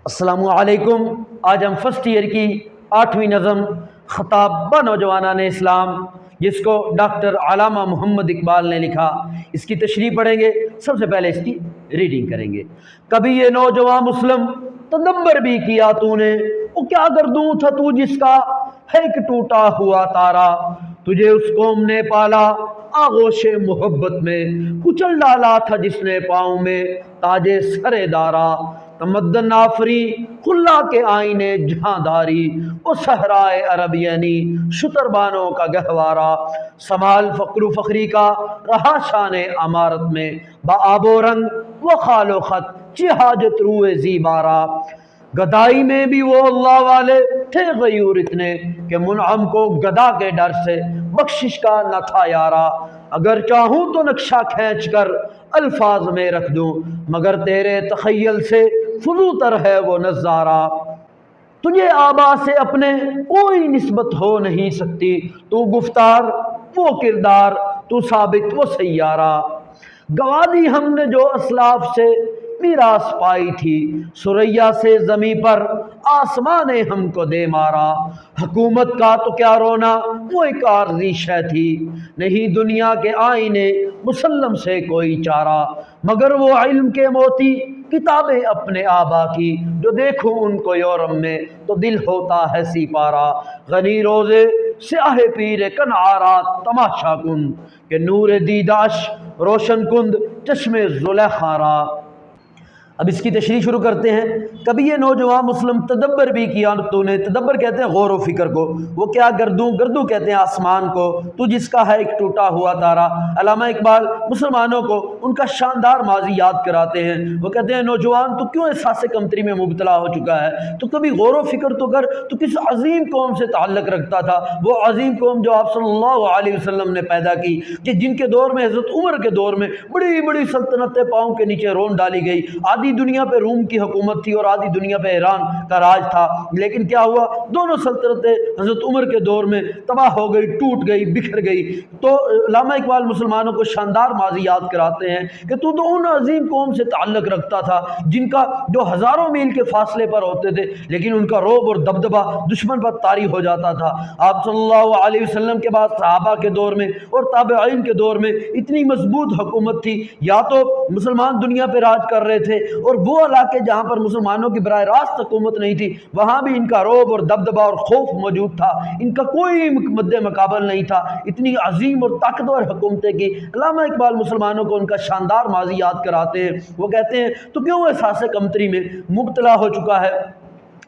السلام علیکم۔ آج ہم فرسٹ ایئر کی 8ویں نظم خطاب با نوجوانان اسلام، جس کو ڈاکٹر علامہ محمد اقبال نے لکھا، اس کی تشریح پڑھیں گے۔ سب سے پہلے اس کی ریڈنگ کریں گے۔ کبھی یہ نوجوان مسلم تدبر بھی کیا تو نے، وہ کیا گردوں تھا تو جس کا ہے ایک ٹوٹا ہوا تارا، تجھے اس قوم نے پالا آغوش محبت میں، کچل ڈالا تھا جس نے پاؤں میں تاج سر دارا، تمدن آفری خلا کے آئینے جہاں داری، وہ صحرائے عرب یعنی شتربانوں کا گہوارہ، سمال فقر و فخری کا رہا شان امارت میں، با آب و رنگ و خال و خط چی حاجت روئے زیبارہ، گدائی میں بھی وہ اللہ والے تھے غیور اتنے کہ منعم کو گدا کے ڈر سے بخشش کا نہ تھا یارا، اگر چاہوں تو نقشہ کھینچ کر الفاظ میں رکھ دوں، مگر تیرے تخیل سے فضو تر ہے وہ نظارہ، تجھے آبا سے اپنے کوئی نسبت ہو نہیں سکتی، تو گفتار وہ کردار تو ثابت وہ سیارہ، گوا دی ہم نے جو اسلاف سے میراث پائی تھی، سریا سے زمیں پر آسمان نے ہم کو دے مارا، حکومت کا تو کیا رونا وہ ایک عارضی شے تھی، نہیں دنیا کے آئینے مسلم سے کوئی چارہ، مگر وہ علم کے موتی کتابیں اپنے آبا کی، جو دیکھوں ان کو یورم میں تو دل ہوتا ہے سی پارا، غنی روزے سیاہ پیر کنعارات تماشا کن کہ نور دیداش روشن کند چشم زلیخا را۔ اب اس کی تشریح شروع کرتے ہیں۔ کبھی یہ نوجوان مسلم تدبر بھی کیا تو نے، تدبر کہتے ہیں غور و فکر کو، وہ کیا گردوں، گردوں کہتے ہیں آسمان کو، تو جس کا ہے ایک ٹوٹا ہوا تارا۔ علامہ اقبال مسلمانوں کو ان کا شاندار ماضی یاد کراتے ہیں۔ وہ کہتے ہیں نوجوان تو کیوں احساس کمتری میں مبتلا ہو چکا ہے، تو کبھی غور و فکر تو کر، تو کس عظیم قوم سے تعلق رکھتا تھا، وہ عظیم قوم جو آپ صلی اللہ علیہ وسلم نے پیدا کی، کہ جن کے دور میں حضرت عمر کے دور میں بڑی بڑی سلطنتیں پاؤں کے نیچے رون ڈالی گئی، آدھی دنیا پہ روم کی حکومت تھی اور آدھی دنیا پہ ایران کا راج تھا، لیکن کیا ہوا، دونوں سلطنتیں حضرت عمر کے دور میں تباہ ہو گئی، ٹوٹ گئی، بکھر گئی۔ تو علامہ اقبال مسلمانوں کو شاندار ماضی یاد کراتے ہیں کہ تو ان عظیم قوم سے تعلق رکھتا تھا جن کا جو ہزاروں میل کے فاصلے پر ہوتے تھے، لیکن ان کا رعب اور دبدبہ دشمن پر طاری ہو جاتا تھا۔ آپ صلی اللہ علیہ وسلم کے بعد صحابہ کے دور میں اور تابعین کے دور میں اتنی مضبوط حکومت تھی، یا تو مسلمان دنیا پہ راج کر رہے تھے، اور وہ علاقے جہاں پر مسلمانوں کی براہ راست حکومت نہیں تھی وہاں بھی ان کا رعب اور دبدبہ اور خوف موجود تھا، ان کا کوئی مد مقابل نہیں تھا، اتنی عظیم اور طاقتور حکومتیں کی۔ علامہ اقبال مسلمانوں کو ان کا شاندار ماضی یاد کراتے ہیں۔ وہ کہتے ہیں تو کیوں احساس کمتری میں مبتلا ہو چکا ہے۔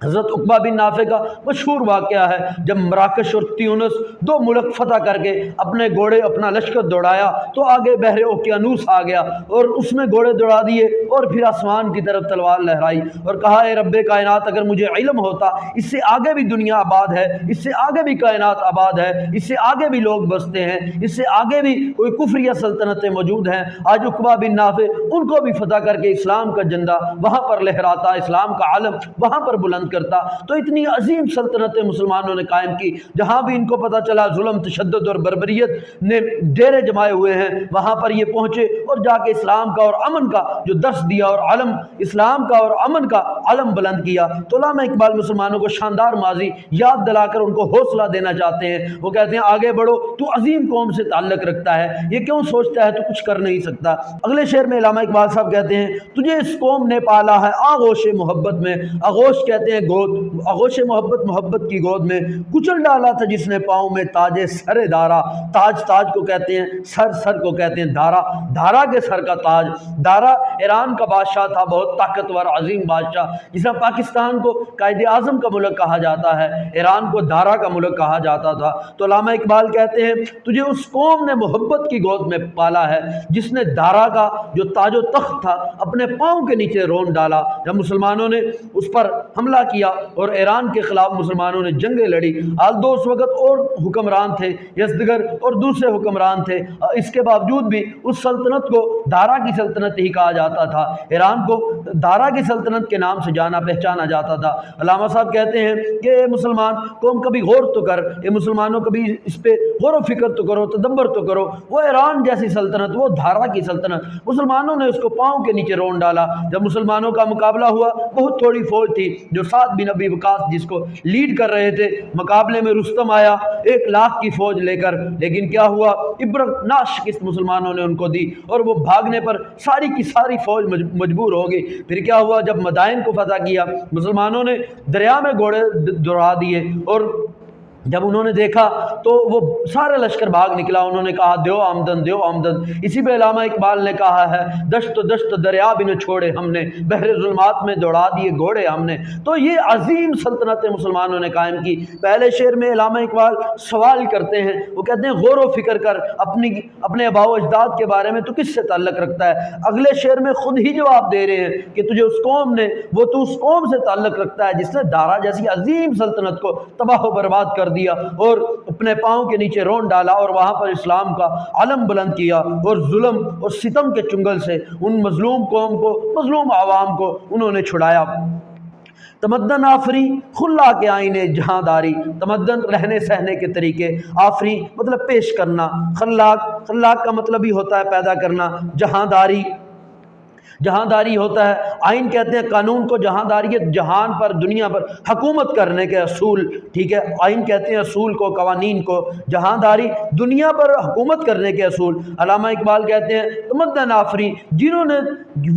حضرت عقبہ بن نافع کا مشہور واقعہ ہے، جب مراکش اور تیونس دو ملک فتح کر کے اپنے گھوڑے اپنا لشکر دوڑایا تو آگے بحر اوقیانوس آ گیا اور اس میں گھوڑے دوڑا دیے اور پھر آسمان کی طرف تلوار لہرائی اور کہا اے رب کائنات، اگر مجھے علم ہوتا اس سے آگے بھی دنیا آباد ہے، اس سے آگے بھی کائنات آباد ہے، اس سے آگے بھی لوگ بستے ہیں، اس سے آگے بھی کوئی کفر یا سلطنتیں موجود ہیں، آج عقبہ بن نافع ان کو بھی فتح کر کے اسلام کا جھنڈا وہاں پر لہراتا، اسلام کا علم وہاں پر بلند کرتا۔ تو اتنی عظیم سلطنتیں مسلمانوں نے قائم کی، جہاں بھی ان کو پتہ چلا ظلم، تشدد اور بربریت نے ڈیرے جمائے ہوئے ہیں، وہاں پر یہ پہنچے اور جا کے اسلام کا اور امن کا جو درس دیا اور علم، اسلام کا اور امن کا علم بلند کیا۔ تو علامہ اقبال مسلمانوں کو شاندار ماضی یاد دلا کر ان کو حوصلہ دینا چاہتے ہیں۔ وہ کہتے ہیں آگے بڑھو، تو عظیم قوم سے تعلق رکھتا ہے، یہ کیوں سوچتا ہے تو کچھ کر نہیں سکتا۔ اگلے شعر میں علامہ اقبال صاحب کہتے ہیں تجھے اس قوم نے پالا ہے آغوش محبت میں، آغوش کہتے ہیں گود، آغوش محبت، محبت کی گود میں، کچل ڈالا تھا جس نے پاؤں میں تاج سر دارا، تاج تاج کو کہتے ہیں، سر سر کو کہتے ہیں دارا، دارا کے سر کا تاج۔ دارا ایران کا بادشاہ تھا، بہت طاقتور عظیم بادشاہ، جس طرح پاکستان کو قائد اعظم کا ملک کہا جاتا ہے، ایران کو دارا کا ملک کہا جاتا تھا۔ تو علامہ اقبال کہتے ہیں تجھے اس قوم نے محبت کی گود میں پالا ہے جس نے دارا کا جو تاج و تخت تھا اپنے پاؤں کے نیچے رون ڈالا۔ جب مسلمانوں نے اس پر حملہ کیا اور ایران کے خلاف مسلمانوں نے جنگیں لڑی۔ آلدو اس وقت اور حکمران تھے، یزدگر اور دوسرے حکمران تھے، اس کے باوجود بھی اس سلطنت کو دارا کی سلطنت ہی کہا جاتا تھا، ایران کو دارا کی سلطنت کے نام سے جانا پہچانا جاتا تھا۔ علامہ صاحب کہتے ہیں کہ اے مسلمان قوم کبھی غور تو کر، اے مسلمانوں کبھی اس پہ غور و فکر تو کرو، تدبر تو کرو، وہ ایران جیسی سلطنت، وہ دارا کی سلطنت، مسلمانوں نے اس کو پاؤں کے نیچے رون ڈالا۔ جب مسلمانوں کا مقابلہ ہوا، بہت تھوڑی فوج تھی، جو سعد بن ابی وقاص جس کو لیڈ کر رہے تھے، مقابلے میں رستم آیا 1,00,000 کی فوج لے کر، لیکن کیا ہوا، عبرت ناک شکست مسلمانوں نے ان کو دی اور وہ بھاگنے پر ساری کی ساری فوج مجبور ہو گئی۔ پھر کیا ہوا، جب مدائن کو فتح کیا، مسلمانوں نے دریا میں گھوڑے دوڑا دیے اور جب انہوں نے دیکھا تو وہ سارے لشکر بھاگ نکلا، انہوں نے کہا دیو آمدن دیو آمدن۔ اسی پہ علامہ اقبال نے کہا ہے دشت دشت دریا بھی نہ چھوڑے ہم نے، بحر ظلمات میں دوڑا دیے گھوڑے ہم نے۔ تو یہ عظیم سلطنت مسلمانوں نے قائم کی۔ پہلے شعر میں علامہ اقبال سوال کرتے ہیں، وہ کہتے ہیں غور و فکر کر اپنے آباء و اجداد کے بارے میں تو کس سے تعلق رکھتا ہے؟ اگلے شعر میں خود ہی جواب دے رہے ہیں کہ تجھے اس قوم نے، وہ تو اس قوم سے تعلق رکھتا ہے جس نے دارا جیسی عظیم سلطنت کو تباہ و برباد کر دیا اور اپنے پاؤں کے نیچے رون ڈالا اور وہاں پر اسلام کا علم بلند کیا اور ظلم اور ستم کے چنگل سے ان مظلوم قوم کو، مظلوم عوام کو انہوں نے چھڑایا۔ تمدن آفری خلا کے آئینے جہاں داری، تمدن رہنے سہنے کے طریقے، آفری مطلب پیش کرنا، خلاق کا مطلب ہی ہوتا ہے پیدا کرنا، جہاں داری، جہاں داری ہوتا ہے، آئین کہتے ہیں قانون کو، جہاں داری جہان پر، دنیا پر حکومت کرنے کے اصول، ٹھیک ہے، آئین کہتے ہیں اصول کو، قوانین کو، جہاں داری دنیا پر حکومت کرنے کے اصول۔ علامہ اقبال کہتے ہیں تمدن آفری، جنہوں نے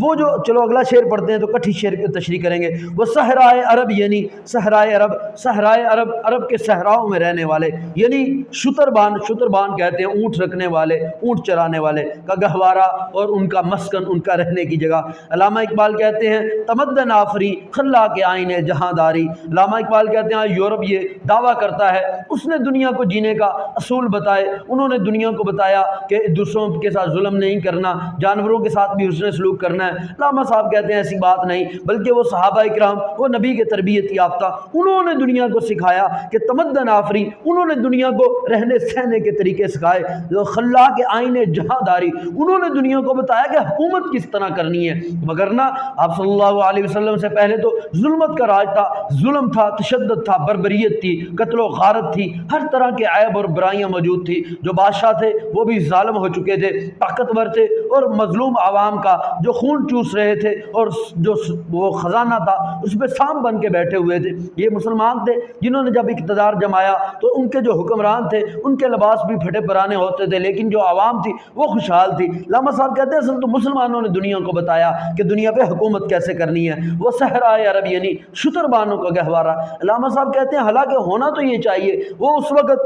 وہ جو، چلو اگلا شعر پڑھتے ہیں تو کٹھی شعر کی تشریح کریں گے، وہ صحرائے عرب، یعنی صحرائے عرب، صحرائے عرب، عرب کے صحراؤں میں رہنے والے، یعنی شتربان، شتربان کہتے ہیں اونٹ رکھنے والے، اونٹ چرانے والے کا گہوارہ اور ان کا مسکن، ان کا رہنے کی جگہ۔ علامہ اقبال کہتے ہیں تمدن آفری خلا کے آئینے جہاں داری۔ علامہ اقبال کہتے ہیں یورپ یہ دعویٰ کرتا ہے اس نے دنیا کو جینے کا اصول بتائے، انہوں نے دنیا کو بتایا کہ دوسروں کے ساتھ ظلم نہیں کرنا، جانوروں کے ساتھ بھی حسن سلوک کرنا ہے۔ علامہ صاحب کہتے ہیں ایسی بات نہیں، بلکہ وہ صحابہ اکرام، وہ نبی کے تربیت یافتہ، انہوں نے دنیا کو سکھایا کہ تمدن آفری، انہوں نے دنیا کو رہنے سہنے کے طریقے سکھائے، جو خلا کے آئینے جہاں داری، انہوں نے دنیا کو بتایا کہ حکومت کس طرح کرنی ہے، وگرنہ آپ صلی اللہ علیہ وسلم سے پہلے تو ظلمت کا راج تھا، ظلم تھا، تشدد تھا، بربریت تھی، قتل و غارت تھی، ہر طرح کے عیب اور برائیاں موجود تھی۔ جو بادشاہ تھے وہ بھی ظالم ہو چکے تھے، طاقتور تھے، اور مظلوم عوام کا جو خون چوس رہے تھے اور جو وہ خزانہ تھا اس پہ سام بن کے بیٹھے ہوئے تھے۔ یہ مسلمان تھے جنہوں نے جب اقتدار جمایا تو ان کے جو حکمران تھے ان کے لباس بھی پھٹے پرانے ہوتے تھے، لیکن جو عوام تھی وہ خوشحال تھی۔ علامہ صاحب کہتے ہیں اصل تو مسلمانوں نے دنیا کو بتایا کہ دنیا پہ حکومت کیسے کرنی ہے، وہ صحرائے عرب یعنی شتربانوں کا گہوارہ۔ علامہ صاحب کہتے ہیں حالانکہ ہونا تو یہ چاہیے، وہ اس وقت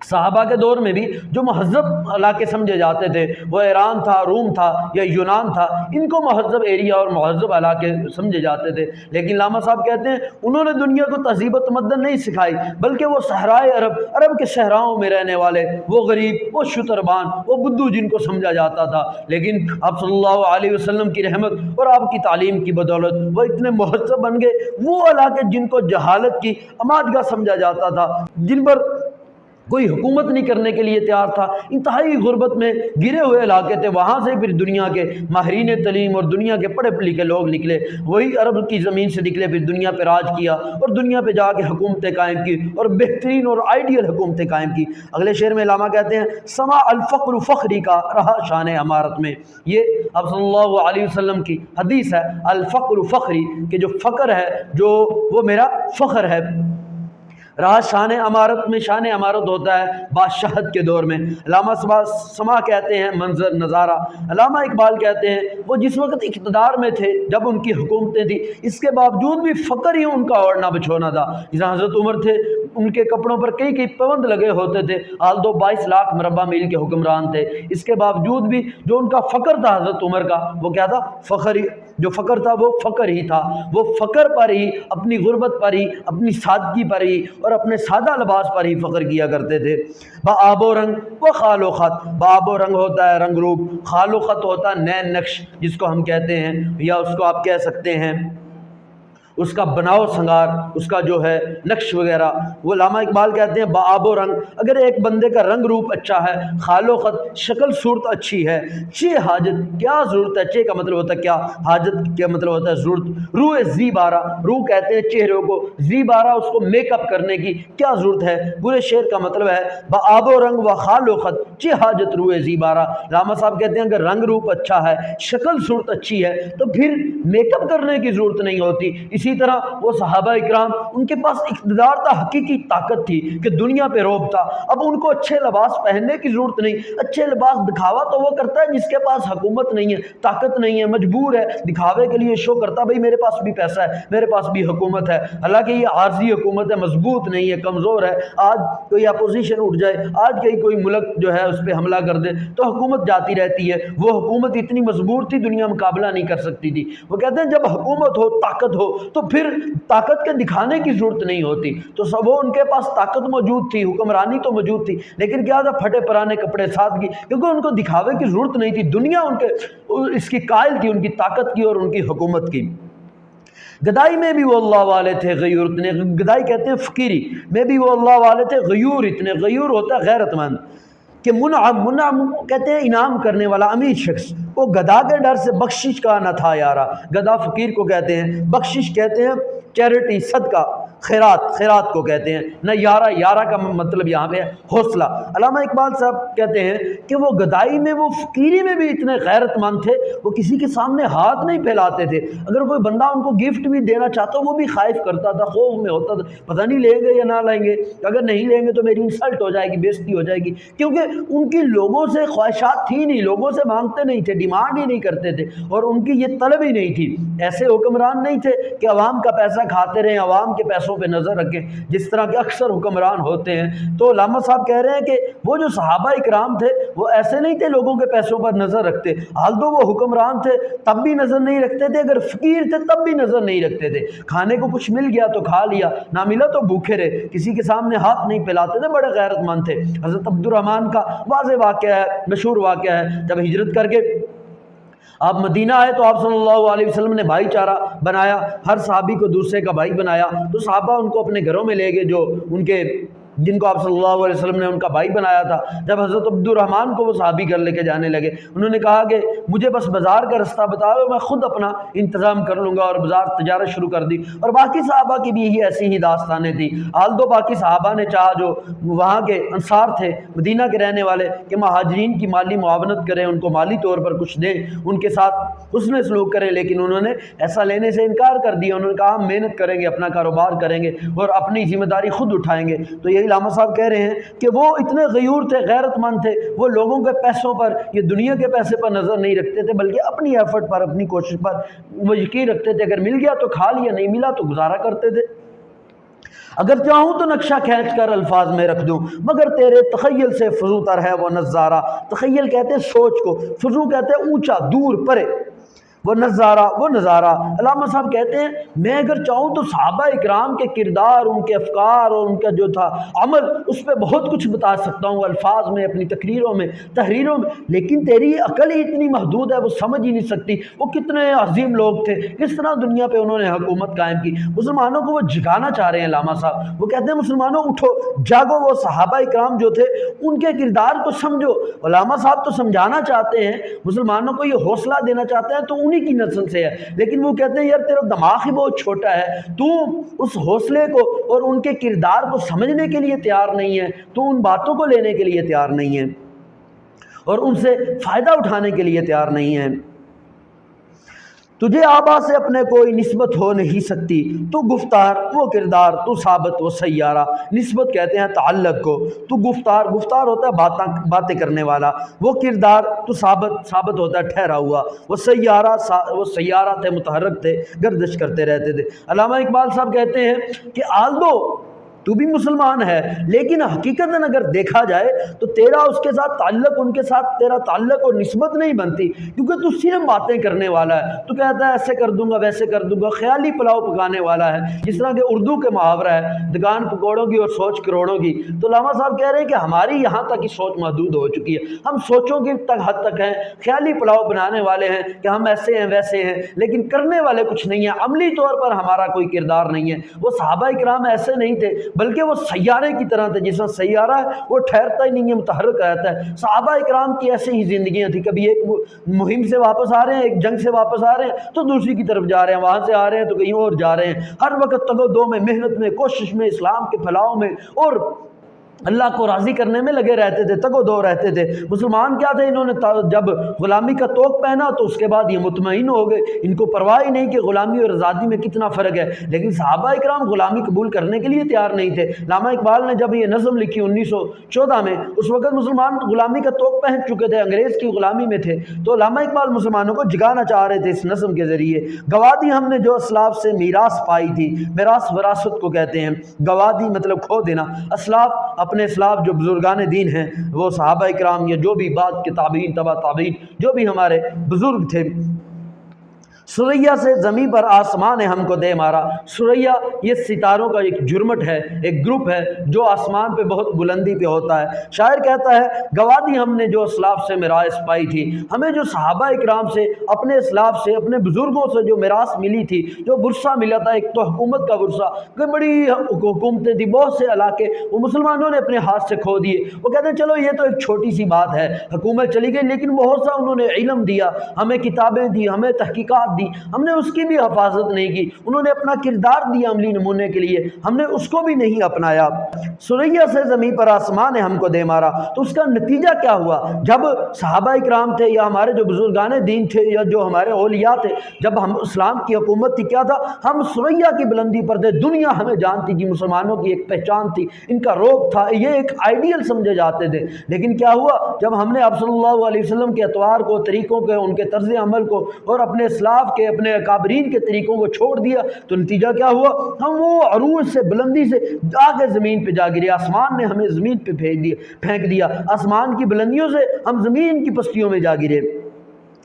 صحابہ کے دور میں بھی جو مہذب علاقے سمجھے جاتے تھے، وہ ایران تھا، روم تھا یا یونان تھا، ان کو مہذب ایریا اور مہذب علاقے سمجھے جاتے تھے، لیکن علامہ صاحب کہتے ہیں انہوں نے دنیا کو تہذیب و تمدن نہیں سکھائی، بلکہ وہ صحرائے عرب، عرب کے صحراؤں میں رہنے والے، وہ غریب، وہ شتربان، وہ بدو جن کو سمجھا جاتا تھا، لیکن آپ صلی اللہ علیہ وسلم کی رحمت اور آپ کی تعلیم کی بدولت وہ اتنے مہذب بن گئے۔ وہ علاقے جن کو جہالت کی اماجگاہ سمجھا جاتا تھا، جن پر کوئی حکومت نہیں کرنے کے لیے تیار تھا، انتہائی غربت میں گرے ہوئے علاقے تھے، وہاں سے پھر دنیا کے ماہرین تعلیم اور دنیا کے پڑھے لکھے لوگ نکلے، وہی عرب کی زمین سے نکلے، پھر دنیا پہ راج کیا اور دنیا پہ جا کے حکومتیں قائم کی اور بہترین اور آئیڈیل حکومتیں قائم کی۔ اگلے شعر میں علامہ کہتے ہیں سما الفقر فخری کا رہا شان عمارت میں، یہ اب صلی اللہ علیہ وسلم کی حدیث ہے، الفقر فخری، کہ جو فقر ہے جو وہ میرا فخر ہے، رہا شان عمارت میں، شان عمارت ہوتا ہے بادشاہت کے دور میں۔ علامہ سما کہتے ہیں منظر نظارہ، علامہ اقبال کہتے ہیں وہ جس وقت اقتدار میں تھے، جب ان کی حکومتیں تھیں، اس کے باوجود بھی فقر ہی ان کا اوڑھنا بچھونا تھا۔ جہاں حضرت عمر تھے ان کے کپڑوں پر کئی پابند لگے ہوتے تھے، آلدو 22 لاکھ مربع میل کے حکمران تھے، اس کے باوجود بھی جو ان کا فقر تھا حضرت عمر کا، وہ کیا تھا؟ فخر ہی، جو فقر تھا وہ فقر ہی تھا، وہ فقر پر ہی، اپنی غربت پر ہی، اپنی سادگی پر ہی اور اپنے سادہ لباس پر ہی فخر کیا کرتے تھے۔ بآب و رنگ و خال و خط، بآب و رنگ ہوتا ہے رنگ روپ، خال و خط ہوتا ہے نین نقش جس کو ہم کہتے ہیں، یا اس کو آپ کہہ سکتے ہیں اس کا بناؤ سنگار، اس کا جو ہے نقش وغیرہ، وہ علامہ اقبال کہتے ہیں بآب و رنگ، اگر ایک بندے کا رنگ روپ اچھا ہے، خال و خط شکل صورت اچھی ہے، چے حاجت کیا ضرورت ہے، چے کا مطلب ہوتا ہے کیا، حاجت کیا مطلب ہوتا ہے ضرورت، روح زیبارہ، روح کہتے ہیں چہروں کو، زیبارہ اس کو میک اپ کرنے کی کیا ضرورت ہے، پورے شعر کا مطلب ہے بآب و رنگ و خال و خط چے حاجت روح زیبارہ۔ علامہ صاحب کہتے ہیں اگر رنگ روپ اچھا ہے، شکل صورت اچھی ہے، تو پھر میک اپ کرنے کی ضرورت نہیں ہوتی۔ اسی طرح وہ صحابہ اکرام، ان کے پاس اقتدار تھا، حقیقی طاقت تھی کہ دنیا پہ روب تھا، اب ان کو اچھے لباس پہننے کی ضرورت نہیں، اچھے لباس دکھاوا تو وہ کرتا ہے جس کے پاس حکومت نہیں ہے، طاقت نہیں ہے، مجبور ہے، دکھاوے کے لیے شو کرتا بھئی میرے پاس بھی پیسہ ہے، میرے پاس بھی حکومت ہے، حالانکہ یہ عارضی حکومت ہے، مضبوط نہیں ہے، کمزور ہے۔ آج کوئی اپوزیشن اٹھ جائے، آج کوئی ملک جو ہے اس پہ حملہ کر دے تو حکومت جاتی رہتی ہے، وہ حکومت اتنی مضبوط تھی دنیا مقابلہ نہیں کر سکتی تھی۔ وہ کہتے ہیں جب حکومت ہو، طاقت ہو، تو پھر طاقت کے دکھانے کی ضرورت نہیں ہوتی، تو سب وہ ان کے پاس طاقت موجود تھی، حکمرانی تو موجود تھی، لیکن کیا تھا، پھٹے پرانے کپڑے سادگی، کیونکہ ان کو دکھاوے کی ضرورت نہیں تھی، دنیا ان کے اس کی قائل تھی، ان کی طاقت کی اور ان کی حکومت کی۔ گدائی میں بھی وہ اللہ والے تھے غیور اتنے، گدائی کہتے ہیں فقیری میں بھی وہ اللہ والے تھے غیور اتنے، غیور ہوتا ہے غیرت مند، کہ منعم کہتے ہیں انعام کرنے والا امیر شخص، وہ گدا کے ڈر سے بخشش کا نہ تھا یارا، گدا فقیر کو کہتے ہیں، بخشش کہتے ہیں چیریٹی، صدقہ، خیرات کو کہتے ہیں، نہ یارا کا مطلب یہاں پہ ہے حوصلہ۔ علامہ اقبال صاحب کہتے ہیں کہ وہ گدائی میں، وہ فقیری میں بھی اتنے غیرت مند تھے، وہ کسی کے سامنے ہاتھ نہیں پھیلاتے تھے، اگر کوئی بندہ ان کو گفٹ بھی دینا چاہتا وہ بھی خائف کرتا تھا، خوف میں ہوتا تھا، پتہ نہیں لیں گے یا نہ لیں گے، اگر نہیں لیں گے تو میری انسلٹ ہو جائے گی، بےزتی ہو جائے گی، کیونکہ ان کی لوگوں سے خواہشات تھی نہیں، لوگوں سے مانگتے نہیں تھے، ڈیمانڈ ہی نہیں کرتے تھے، اور ان کی یہ طلب ہی نہیں تھی۔ ایسے حکمران نہیں تھے کہ عوام کا پیسہ کھاتے رہیں، عوام کے پیسوں پہ نظر رکھیں، جس طرح کے اکثر حکمران ہوتے ہیں۔ تو علامہ صاحب کہہ رہے ہیں کہ وہ جو صحابہ اکرام تھے وہ ایسے نہیں تھے لوگوں کے پیسوں پر نظر رکھتے، حال تو وہ حکمران تھے تب بھی نظر نہیں رکھتے تھے، اگر فقیر تھے تب بھی نظر نہیں رکھتے تھے، کھانے کو کچھ مل گیا تو کھا لیا، نہ ملا تو بھوکے رہے، کسی کے سامنے ہاتھ نہیں پھیلاتے تھے، بڑے غیرت مند تھے۔ حضرت عبد الرحمن کا واضح واقعہ ہے، مشہور واقعہ ہے، جب ہجرت کر کے آپ مدینہ آئے تو آپ صلی اللہ علیہ وسلم نے بھائی چارہ بنایا، ہر صحابی کو دوسرے کا بھائی بنایا، تو صحابہ ان کو اپنے گھروں میں لے گئے جو ان کے جن کو آپ صلی اللہ علیہ وسلم نے ان کا بھائی بنایا تھا۔ جب حضرت عبد الرحمن کو وہ صحابی گھر لے کے جانے لگے، انہوں نے کہا کہ مجھے بس بازار کا رستہ بتا دو، میں خود اپنا انتظام کر لوں گا، اور بازار تجارت شروع کر دی۔ اور باقی صحابہ کی بھی یہی ایسی ہی داستانیں تھیں، حال دو باقی صحابہ نے چاہا جو وہاں کے انصار تھے، مدینہ کے رہنے والے، کہ مہاجرین کی مالی معاونت کریں، ان کو مالی طور پر کچھ دیں، ان کے ساتھ حسن سلوک کریں، لیکن انہوں نے ایسا لینے سے انکار کر دیا، انہوں نے کہا ہم محنت کریں گے، اپنا کاروبار کریں گے اور اپنی ذمہ داری خود اٹھائیں گے۔ تو یہی علامہ صاحب کہہ رہے ہیں کہ وہ اتنے غیور تھے، غیرت مند تھے، وہ لوگوں کے پیسوں پر، یہ دنیا کے پیسے پر نظر نہیں رکھتے تھے، بلکہ اپنی ایفرٹ پر، اپنی کوشش پر وہ یقین رکھتے تھے، اگر مل گیا تو کھا لیا، نہیں ملا تو گزارا کرتے تھے۔ اگر چاہوں تو نقشہ کھینچ کر الفاظ میں رکھ دوں، مگر تیرے تخیل سے فضو تر ہے وہ نظارہ، تخیل کہتے ہیں سوچ کو، فضو کہتے ہیں اونچا، دور، پرے، وہ نظارہ، وہ نظارہ۔ علامہ صاحب کہتے ہیں میں اگر چاہوں تو صحابہ اکرام کے کردار، ان کے افکار اور ان کا جو تھا عمل، اس پہ بہت کچھ بتا سکتا ہوں الفاظ میں، اپنی تقریروں میں، تحریروں میں، لیکن تیری عقل ہی اتنی محدود ہے، وہ سمجھ ہی نہیں سکتی وہ کتنے عظیم لوگ تھے، کس طرح دنیا پہ انہوں نے حکومت قائم کی۔ مسلمانوں کو وہ جگانا چاہ رہے ہیں علامہ صاحب، وہ کہتے ہیں مسلمانوں اٹھو جاگو، وہ صحابہ اکرام جو تھے ان کے کردار کو سمجھو۔ علامہ صاحب تو سمجھانا چاہتے ہیں مسلمانوں کو، یہ حوصلہ دینا چاہتے ہیں، تو انہی کی نسل سے ہے، لیکن وہ کہتے ہیں یار تیرا دماغ ہی بہت چھوٹا ہے، تو اس حوصلے کو اور ان کے کردار کو سمجھنے کے لیے تیار نہیں ہے، تو ان باتوں کو لینے کے لیے تیار نہیں ہے اور ان سے فائدہ اٹھانے کے لیے تیار نہیں ہے۔ تجھے آبا سے اپنے کوئی نسبت ہو نہیں سکتی، تو گفتار وہ کردار، تو ثابت وہ سیارہ، نسبت کہتے ہیں تعلق کو، تو گفتار ہوتا ہے باتیں کرنے والا، وہ کردار تو ثابت ہوتا ہے ٹھہرا ہوا، وہ سیارہ تھے، متحرک تھے، گردش کرتے رہتے تھے۔ علامہ اقبال صاحب کہتے ہیں کہ آلدو تو بھی مسلمان ہے، لیکن حقیقتاً اگر دیکھا جائے تو تیرا اس کے ساتھ تعلق، ان کے ساتھ تیرا تعلق اور نسبت نہیں بنتی، کیونکہ تو صرف باتیں کرنے والا ہے، تو کہتا ہے ایسے کر دوں گا ویسے کر دوں گا، خیالی پلاؤ پکانے والا ہے، جس طرح کہ اردو کے محاورہ ہے دکان پکوڑوں کی اور سوچ کروڑوں کی۔ تو علامہ صاحب کہہ رہے ہیں کہ ہماری یہاں تک کی سوچ محدود ہو چکی ہے، ہم سوچوں کی حد تک ہیں، خیالی پلاؤ بنانے والے ہیں کہ ہم ایسے ہیں ویسے ہیں، لیکن کرنے والے کچھ نہیں ہیں، عملی طور پر ہمارا کوئی کردار نہیں ہے۔ وہ صحابہ کرام ایسے نہیں تھے، بلکہ وہ سیارے کی طرح تھے، جس طرح سیارہ ہے وہ ٹھہرتا ہی نہیں ہے، متحرک رہتا ہے۔ صحابہ کرام کی ایسے ہی زندگیاں تھیں، کبھی ایک مہم سے واپس آ رہے ہیں، ایک جنگ سے واپس آ رہے ہیں تو دوسری کی طرف جا رہے ہیں، وہاں سے آ رہے ہیں تو کہیں اور جا رہے ہیں، ہر وقت تگ و دو میں، محنت میں، کوشش میں، اسلام کے پھیلاؤ میں اور اللہ کو راضی کرنے میں لگے رہتے تھے، تگ و دو رہتے تھے۔ مسلمان کیا تھے، انہوں نے جب غلامی کا طوق پہنا تو اس کے بعد یہ مطمئن ہو گئے، ان کو پرواہ ہی نہیں کہ غلامی اور آزادی میں کتنا فرق ہے۔ لیکن صحابہ کرام غلامی قبول کرنے کے لیے تیار نہیں تھے۔ علامہ اقبال نے جب یہ نظم لکھی 1914 میں، اس وقت مسلمان غلامی کا طوق پہن چکے تھے، انگریز کی غلامی میں تھے، تو علامہ اقبال مسلمانوں کو جگانا چاہ رہے تھے اس نظم کے ذریعے۔ گوادی ہم نے جو اسلاف سے میراث پائی تھی، میراث وراثت کو کہتے ہیں، گوادی مطلب کھو دینا، اسلاف اپنے اسلاف جو بزرگان دین ہیں، وہ صحابہ کرام یا جو بھی بعد کے تابعین، تبع تابعین، جو بھی ہمارے بزرگ تھے۔ سریا سے زمین پر آسمان نے ہم کو دے مارا۔ سریا یہ ستاروں کا ایک جرمٹ ہے، ایک گروپ ہے جو آسمان پہ بہت بلندی پہ ہوتا ہے۔ شاعر کہتا ہے گوادی ہم نے جو اسلاف سے میراث پائی تھی، ہمیں جو صحابہ اکرام سے، اپنے اسلاف سے، اپنے بزرگوں سے جو میراث ملی تھی، جو ورثہ ملا تھا، ایک تو حکومت کا ورثہ، کہ بڑی حکومتیں تھی، بہت سے علاقے وہ مسلمانوں نے اپنے ہاتھ سے کھو دیے۔ وہ کہتے ہیں چلو یہ تو ایک چھوٹی سی بات ہے، حکومت چلی گئی، لیکن بہت سا انہوں نے علم دیا، ہمیں کتابیں دی، ہمیں تحقیقات دی، ہم نے اس کی بھی حفاظت نہیں کی، انہوں نے اپنا کردار دیا عملی نمونے کے لیے، ہم نے اس کو بھی نہیں اپنایا۔ سریا سے زمین پر آسمان نے ہم کو دے مارا، تو اس کا نتیجہ کیا ہوا؟ جب صحابہ اکرام تھے یا ہمارے جو بزرگان دین تھے یا جو ہمارے اولیاء تھے، جب ہم اسلام کی حکومت تھی، کیا تھا؟ ہم سریا کی بلندی پر تھے، دنیا ہمیں جانتی تھی، مسلمانوں کی ایک پہچان تھی، ان کا روپ تھا، یہ ایک آئیڈیل سمجھے جاتے تھے۔ لیکن کیا ہوا؟ جب ہم نے آپ صلی اللہ علیہ وسلم کے اطوار کو، طریقوں کے، ان کے طرز عمل کو اور اپنے اسلاف کے، اپنے اکابرین کے طریقوں کو چھوڑ دیا، تو نتیجہ کیا ہوا؟ ہم وہ عروج سے، بلندی سے جا کے زمین پہ جا گرے، آسمان نے ہمیں زمین پہ پھینک دیا، آسمان کی بلندیوں سے ہم زمین کی پستیوں میں جا گرے۔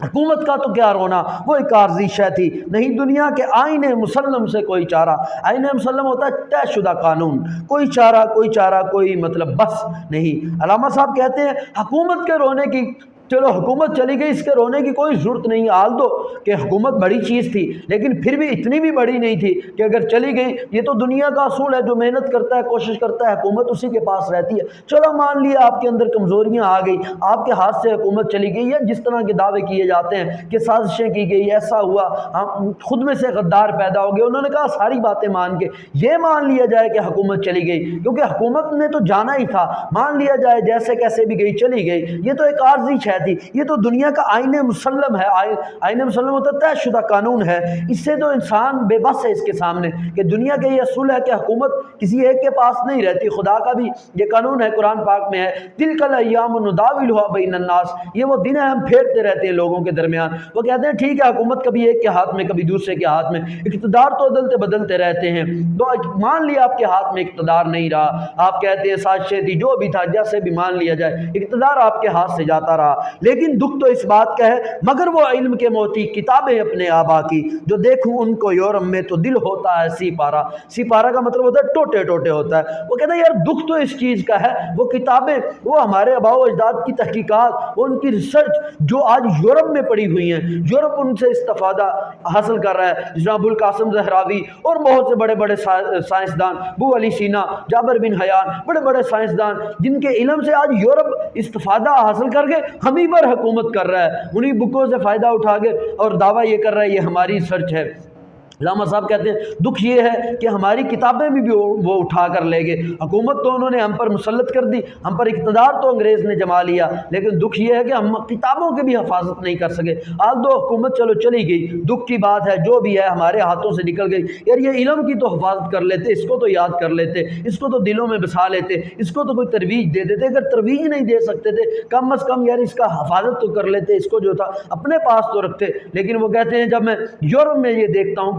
حکومت کا تو کیا رونا، وہ ایک عارضی شے تھی، نہیں دنیا کے آئین مسلم سے کوئی چارہ۔ آئین مسلم ہوتا ہے طے شدہ قانون، کوئی چارہ کوئی مطلب بس نہیں۔ علامہ صاحب کہتے ہیں حکومت کے رونے کی، چلو حکومت چلی گئی، اس کے رونے کی کوئی ضرورت نہیں، آل دو کہ حکومت بڑی چیز تھی، لیکن پھر بھی اتنی بھی بڑی نہیں تھی کہ اگر چلی گئی، یہ تو دنیا کا اصول ہے، جو محنت کرتا ہے، کوشش کرتا ہے، حکومت اسی کے پاس رہتی ہے۔ چلو مان لیا آپ کے اندر کمزوریاں آ گئی، آپ کے ہاتھ سے حکومت چلی گئی، یا جس طرح کے دعوے کیے جاتے ہیں کہ سازشیں کی گئی، ایسا ہوا، ہم خود میں سے غدار پیدا ہو گئے، انہوں نے کہا ساری باتیں مان کے یہ مان لیا جائے کہ حکومت چلی گئی، کیونکہ حکومت نے تو جانا ہی تھا، مان لیا جائے جیسے کیسے بھی گئی، چلی گئی، یہ تو ایک عارضی شے تھی، یہ تو دنیا کا آئین مسلم ہے۔ آئین مسلم ہوتا ہے طے شدہ قانون ہے، اس سے تو انسان بے بس ہے اس کے سامنے کہ دنیا کا یہ اصول ہے کہ حکومت کسی ایک کے پاس نہیں رہتی، خدا کا بھی یہ قانون ہے، قرآن پاک میں ہے تلک الایام نداولها بین الناس، یہ وہ دن ہے ہم پھیرتے رہتے ہیں لوگوں کے درمیان۔ وہ کہتے ہیں ٹھیک ہے حکومت کبھی ایک کے ہاتھ میں، کبھی دوسرے کے ہاتھ میں، اقتدار تو بدلتے رہتے ہیں، تو مان لیا آپ کے ہاتھ میں اقتدار نہیں رہا، آپ کہتے ہیں سازشیں تھی، جو بھی تھا، جیسے بھی مان لیا جائے، اقتدار آپ کے ہاتھ سے جاتا رہا، لیکن دکھ تو اس بات کا ہے مگر وہ علم کے موتی کتابیں اپنے آبا کی، جو دیکھوں ان کو یورپ میں تو دل ہوتا ہے سی پارا۔ سی پارا کا مطلب ہوتا ہے ٹوٹے ٹوٹے ہوتا ہے۔ وہ کہتے ہیں یار دکھ تو اس چیز کا ہے، وہ کتابیں، وہ ہمارے آباء و اجداد کی تحقیقات، وہ ان کی ریسرچ جو آج یورپ میں پڑی ہوئی ہیں، یورپ ان سے استفادہ حاصل کر رہا ہے، جناب ابوالقاسم زہراوی اور بہت سے بڑے بڑے سائنسدان، ابو علی سینا، جابر بن حیان، بڑے بڑے سائنسدان جن کے علم سے آج یورپ استفادہ حاصل کر کے ہمیں پر حکومت کر رہا ہے، انہی بکوں سے فائدہ اٹھا کے اور دعویٰ یہ کر رہا ہے یہ ہماری ریسرچ ہے۔ علامہ صاحب کہتے ہیں دکھ یہ ہے کہ ہماری کتابیں بھی وہ اٹھا کر لے گئے، حکومت تو انہوں نے ہم پر مسلط کر دی، ہم پر اقتدار تو انگریز نے جما لیا، لیکن دکھ یہ ہے کہ ہم کتابوں کی بھی حفاظت نہیں کر سکے۔ آج دو حکومت چلو چلی گئی، دکھ کی بات ہے، جو بھی ہے ہمارے ہاتھوں سے نکل گئی، یار یہ علم کی تو حفاظت کر لیتے، اس کو تو یاد کر لیتے، اس کو تو دلوں میں بسا لیتے، اس کو تو کوئی ترویج دے دیتے، اگر ترویج نہیں دے سکتے تھے کم از کم یار اس کا حفاظت تو کر لیتے، اس کو جو تھا اپنے پاس تو رکھتے۔ لیکن وہ کہتے ہیں جب میں یورپ میں یہ دیکھتا ہوں